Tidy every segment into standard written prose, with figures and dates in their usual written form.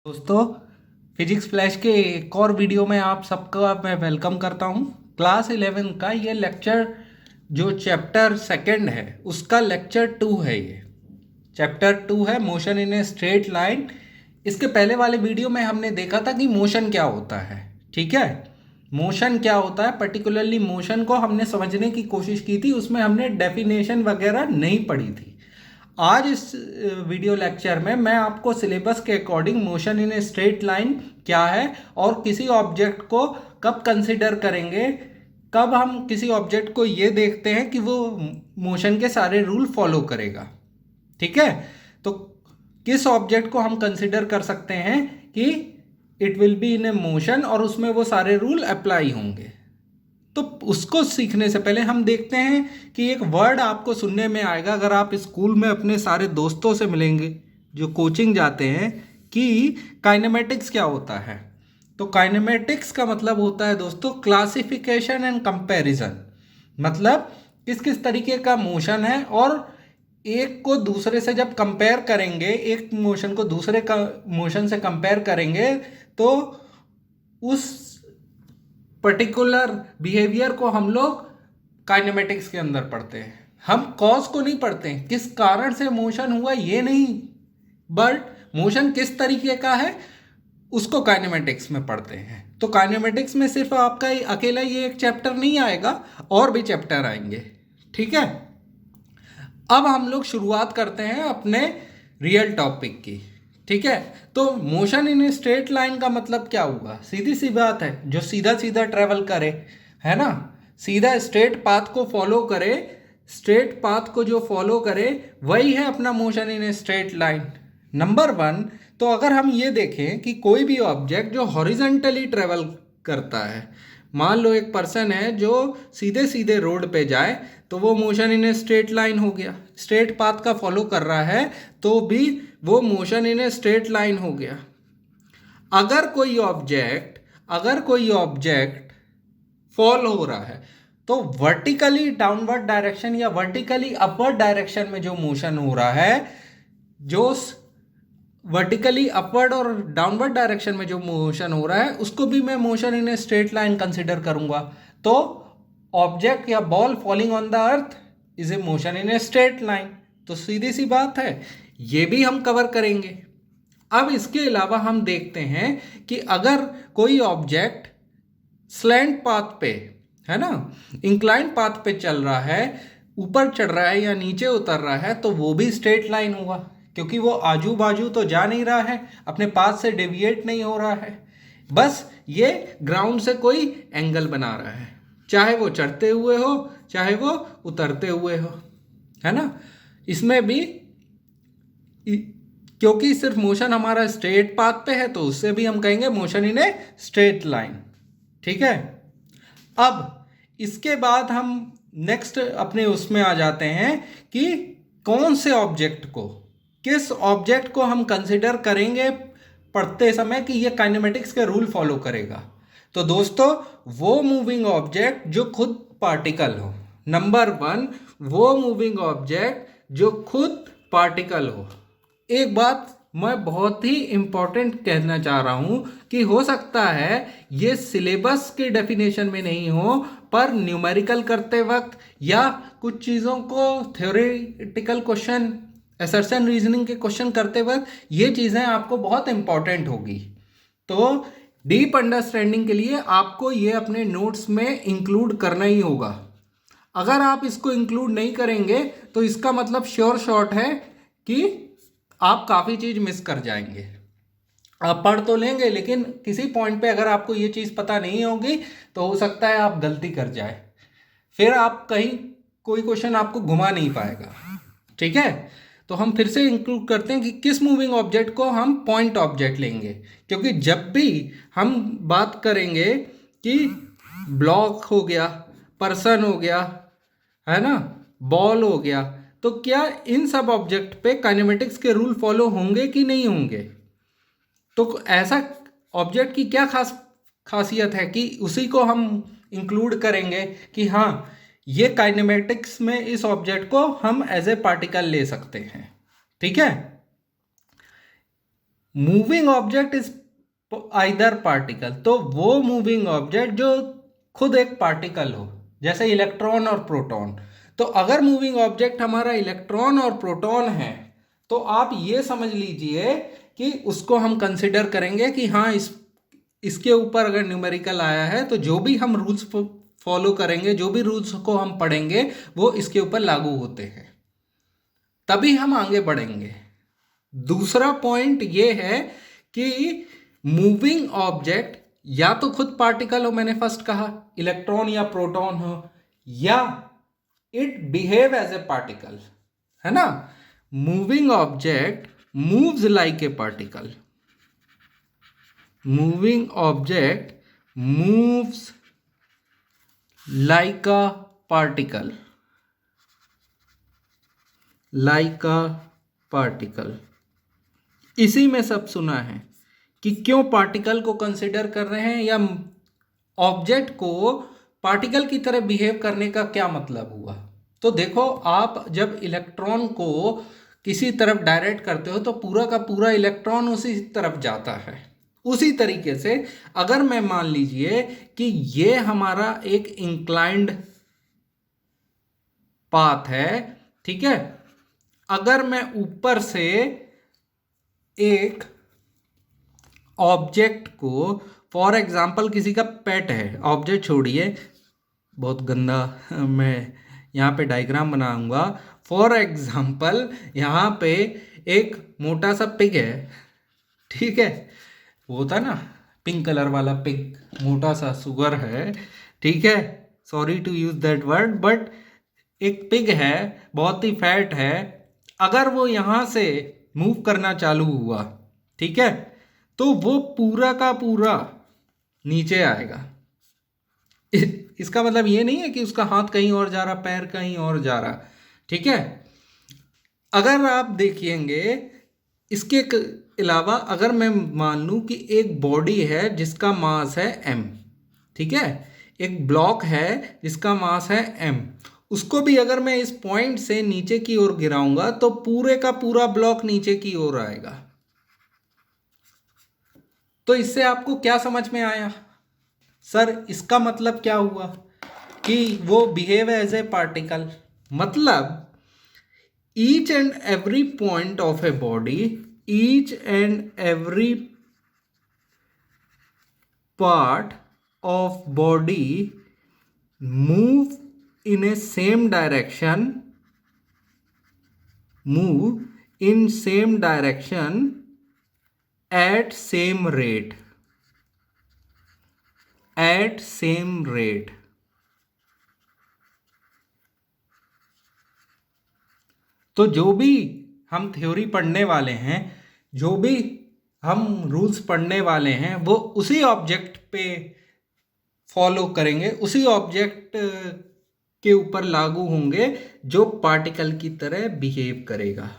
दोस्तों, physics flash के एक और वीडियो में आप सबका मैं वेलकम करता हूं। क्लास 11 का ये लेक्चर जो चैप्टर सेकंड है उसका लेक्चर 2 है। ये चैप्टर 2 है motion in a straight line. इसके पहले वाले वीडियो में हमने देखा था कि मोशन क्या होता है। ठीक है, मोशन क्या होता है, पर्टिकुलरली मोशन को हमने समझने की कोशिश की थी। उसमें हमने डेफिनेशन वगैरह नहीं पढ़ी थी। आज इस वीडियो लेक्चर में मैं आपको सिलेबस के according motion in a straight line क्या है और किसी ऑब्जेक्ट को कब कंसिडर करेंगे, कब हम किसी ऑब्जेक्ट को ये देखते हैं कि वो मोशन के सारे रूल फॉलो करेगा। ठीक है, तो किस ऑब्जेक्ट को हम कंसिडर कर सकते हैं कि it will be in A motion और उसमें वो सारे रूल अप्लाई होंगे। तो उसको सीखने से पहले हम देखते हैं कि एक वर्ड आपको सुनने में आएगा अगर आप स्कूल में अपने सारे दोस्तों से मिलेंगे जो कोचिंग जाते हैं, कि काइनेमेटिक्स क्या होता है। तो काइनेमेटिक्स का मतलब होता है दोस्तों क्लासिफिकेशन एंड कंपैरिजन। मतलब किस किस तरीके का मोशन है और एक को दूसरे से जब कंपेयर करेंगे, एक मोशन को दूसरे का मोशन से कंपेयर करेंगे तो उस पर्टिकुलर बिहेवियर को हम लोग काइनेमेटिक्स के अंदर पढ़ते हैं। हम कॉज को नहीं पढ़ते हैं, किस कारण से मोशन हुआ ये नहीं, बट मोशन किस तरीके का है उसको काइनेमेटिक्स में पढ़ते हैं। तो काइनेमेटिक्स में सिर्फ आपका अकेला ये एक चैप्टर नहीं आएगा, और भी चैप्टर आएंगे। ठीक है, अब हम लोग शुरुआत करते हैं अपने रियल टॉपिक की। ठीक है, तो मोशन इन स्ट्रेट लाइन का मतलब क्या हुआ, सीधी सी बात है, जो सीधा सीधा ट्रेवल करे, है ना, सीधा स्ट्रेट पाथ को फॉलो करे, स्ट्रेट पाथ को जो फॉलो करे वही है अपना motion in straight line. Number 1, तो अगर हम ये देखें कि कोई भी ऑब्जेक्ट जो हॉरिजॉन्टली ट्रेवल करता है, मान लो एक पर्सन है जो सीधे सीधे रोड पे जाए तो वो motion in a straight line हो गया। स्ट्रेट पाथ का फॉलो कर रहा है तो भी वो motion in a straight line हो गया। अगर कोई ऑब्जेक्ट फॉल हो रहा है तो वर्टिकली डाउनवर्ड डायरेक्शन या वर्टिकली अपवर्ड डायरेक्शन में जो मोशन हो रहा है, जो वर्टिकली अपवर्ड और डाउनवर्ड डायरेक्शन में जो मोशन हो रहा है उसको भी मैं motion in a straight line consider करूंगा। तो ऑब्जेक्ट या ball falling on the earth is a motion in a straight line. तो सीधी सी बात है, ये भी हम कवर करेंगे। अब इसके अलावा हम देखते हैं कि अगर कोई ऑब्जेक्ट स्लैंट पाथ पे, है ना, इंक्लाइन पाथ पे चल रहा है, ऊपर चढ़ रहा है या नीचे उतर रहा है, तो वो भी स्ट्रेट लाइन होगा, क्योंकि वो आजू बाजू तो जा नहीं रहा है, अपने पाथ से डेविएट नहीं हो रहा है, बस ये ग्राउंड से कोई एंगल बना रहा है, चाहे वो चढ़ते हुए हो चाहे वो उतरते हुए हो, है ना। इसमें भी क्योंकि सिर्फ मोशन हमारा स्ट्रेट पाथ पे है तो उससे भी हम कहेंगे motion in a straight line. ठीक है, अब इसके बाद हम नेक्स्ट अपने उसमें आ जाते हैं कि कौन से ऑब्जेक्ट को, किस ऑब्जेक्ट को हम कंसिडर करेंगे पढ़ते समय कि ये काइनेमेटिक्स के रूल फॉलो करेगा। तो दोस्तों, वो मूविंग ऑब्जेक्ट जो खुद पार्टिकल हो। नंबर 1, वो मूविंग ऑब्जेक्ट जो खुद पार्टिकल हो। एक बात मैं बहुत ही इंपॉर्टेंट कहना चाह रहा हूं कि हो सकता है ये सिलेबस के डेफिनेशन में नहीं हो, पर न्यूमेरिकल करते वक्त या कुछ चीज़ों को थ्योरेटिकल क्वेश्चन, असर्शन रीजनिंग के क्वेश्चन करते वक्त ये चीज़ें आपको बहुत इंपॉर्टेंट होगी। तो डीप अंडरस्टैंडिंग के लिए आपको ये अपने नोट्स में इंक्लूड करना ही होगा। अगर आप इसको इंक्लूड नहीं करेंगे तो इसका मतलब श्योर शॉट है कि आप काफ़ी चीज़ मिस कर जाएंगे। आप पढ़ तो लेंगे लेकिन किसी पॉइंट पे अगर आपको ये चीज़ पता नहीं होगी तो हो सकता है आप गलती कर जाए, फिर आप कहीं कोई क्वेश्चन आपको घुमा नहीं पाएगा। ठीक है, तो हम फिर से इंक्लूड करते हैं कि किस मूविंग ऑब्जेक्ट को हम पॉइंट ऑब्जेक्ट लेंगे, क्योंकि जब भी हम बात करेंगे कि ब्लॉक हो गया, पर्सन हो गया, है ना, बॉल हो गया, तो क्या इन सब ऑब्जेक्ट पे काइनेमेटिक्स के रूल फॉलो होंगे कि नहीं होंगे। तो ऐसा ऑब्जेक्ट की क्या खासियत है कि उसी को हम इंक्लूड करेंगे कि हाँ, ये काइनेमेटिक्स में इस ऑब्जेक्ट को हम एज ए पार्टिकल ले सकते हैं। ठीक है, moving object is either particle, तो वो मूविंग ऑब्जेक्ट जो खुद एक पार्टिकल हो, जैसे इलेक्ट्रॉन और प्रोटॉन। तो अगर मूविंग ऑब्जेक्ट हमारा इलेक्ट्रॉन और प्रोटॉन है तो आप ये समझ लीजिए कि उसको हम कंसिडर करेंगे कि हाँ, इसके ऊपर अगर न्यूमेरिकल आया है तो जो भी हम रूल्स फॉलो करेंगे, जो भी रूल्स को हम पढ़ेंगे वो इसके ऊपर लागू होते हैं, तभी हम आगे बढ़ेंगे। दूसरा पॉइंट ये है कि मूविंग ऑब्जेक्ट या तो खुद पार्टिकल हो, मैंने फर्स्ट कहा इलेक्ट्रॉन या प्रोटॉन हो, या it behave as a particle, है ना। Moving object moves like a particle, moving object moves like a particle, like a particle. इसी में सब सुना है कि क्यों पार्टिकल को कंसिडर कर रहे हैं, या ऑब्जेक्ट को पार्टिकल की तरह बिहेव करने का क्या मतलब हुआ। तो देखो, आप जब इलेक्ट्रॉन को किसी तरफ डायरेक्ट करते हो तो पूरा का पूरा इलेक्ट्रॉन उसी तरफ जाता है। उसी तरीके से अगर मैं मान लीजिए कि ये हमारा एक इंक्लाइंड पाथ है, ठीक है, अगर मैं ऊपर से एक ऑब्जेक्ट को, फॉर एग्जाम्पल किसी का पेट है, ऑब्जेक्ट छोड़िए, बहुत गंदा मैं यहाँ पे डायग्राम बनाऊंगा। फॉर एग्जाम्पल यहाँ पे एक मोटा सा पिग है, ठीक है, वो होता ना पिंक कलर वाला पिग, मोटा सा सुगर है, ठीक है, sorry to use that word, but एक पिग है, बहुत ही फैट है। अगर वो यहाँ से मूव करना चालू हुआ, ठीक है, तो वो पूरा का पूरा नीचे आएगा। इसका मतलब ये नहीं है कि उसका हाथ कहीं और जा रहा, पैर कहीं और जा रहा, ठीक है। अगर आप देखिएंगे इसके अलावा, अगर मैं मान लूं कि एक बॉडी है जिसका मास है m, ठीक है, एक ब्लॉक है जिसका मास है m, उसको भी अगर मैं इस पॉइंट से नीचे की ओर गिराऊंगा तो पूरे का पूरा ब्लॉक नीचे की ओर आएगा। तो इससे आपको क्या समझ में आया? सर, इसका मतलब क्या हुआ कि वो बिहेव एज ए पार्टिकल, मतलब each and every point of a body, each and every part of body move in a same direction, move in same direction at same rate, at same rate। तो जो भी हम theory पढ़ने वाले हैं, जो भी हम रूल्स पढ़ने वाले हैं, वो उसी ऑब्जेक्ट पे फॉलो करेंगे, उसी ऑब्जेक्ट के ऊपर लागू होंगे जो पार्टिकल की तरह बिहेव करेगा।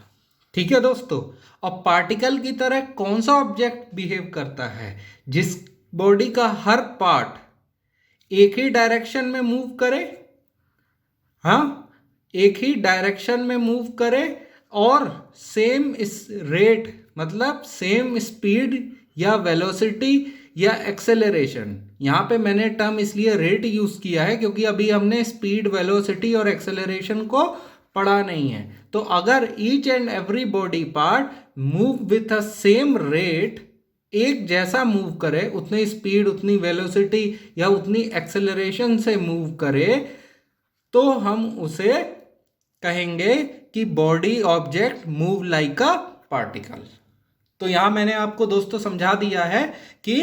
ठीक है दोस्तों, अब पार्टिकल की तरह कौन सा ऑब्जेक्ट बिहेव करता है? जिस बॉडी का हर पार्ट एक ही डायरेक्शन में मूव करे, हाँ, एक ही डायरेक्शन में मूव करे और सेम इस रेट, मतलब सेम स्पीड या वेलोसिटी या एक्सेलरेशन। यहाँ पे मैंने टर्म इसलिए रेट यूज किया है क्योंकि अभी हमने स्पीड, वेलोसिटी और एक्सेलरेशन को पढ़ा नहीं है। तो अगर each and every body part move with a same rate, एक जैसा मूव करे, उतनी स्पीड, उतनी वेलोसिटी या उतनी एक्सेलरेशन से मूव करे, तो हम उसे कहेंगे कि body object move like a particle. तो यहां मैंने आपको दोस्तों समझा दिया है कि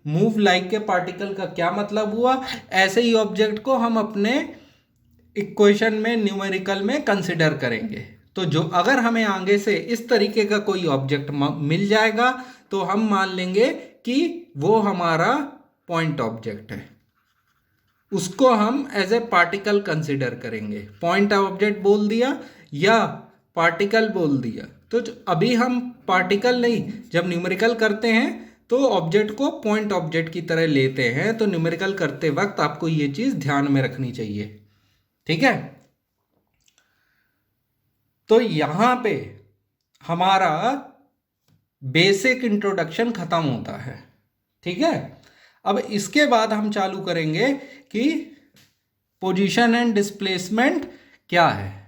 मूव लाइक के पार्टिकल का क्या मतलब हुआ। ऐसे ही ऑब्जेक्ट को हम अपने इक्वेशन में, न्यूमेरिकल में कंसिडर करेंगे। तो जो अगर हमें आगे से इस तरीके का कोई ऑब्जेक्ट मिल जाएगा तो हम मान लेंगे कि वो हमारा पॉइंट ऑब्जेक्ट है, उसको हम एज ए पार्टिकल कंसिडर करेंगे। पॉइंट ऑब्जेक्ट बोल दिया या पार्टिकल बोल दिया, तो अभी हम पार्टिकल नहीं, जब न्यूमेरिकल करते हैं तो ऑब्जेक्ट को पॉइंट ऑब्जेक्ट की तरह लेते हैं। तो न्यूमेरिकल करते वक्त आपको ये चीज ध्यान में रखनी चाहिए, ठीक है। तो यहां पे हमारा बेसिक इंट्रोडक्शन खत्म होता है। ठीक है, अब इसके बाद हम चालू करेंगे कि पोजीशन एंड डिस्प्लेसमेंट क्या है।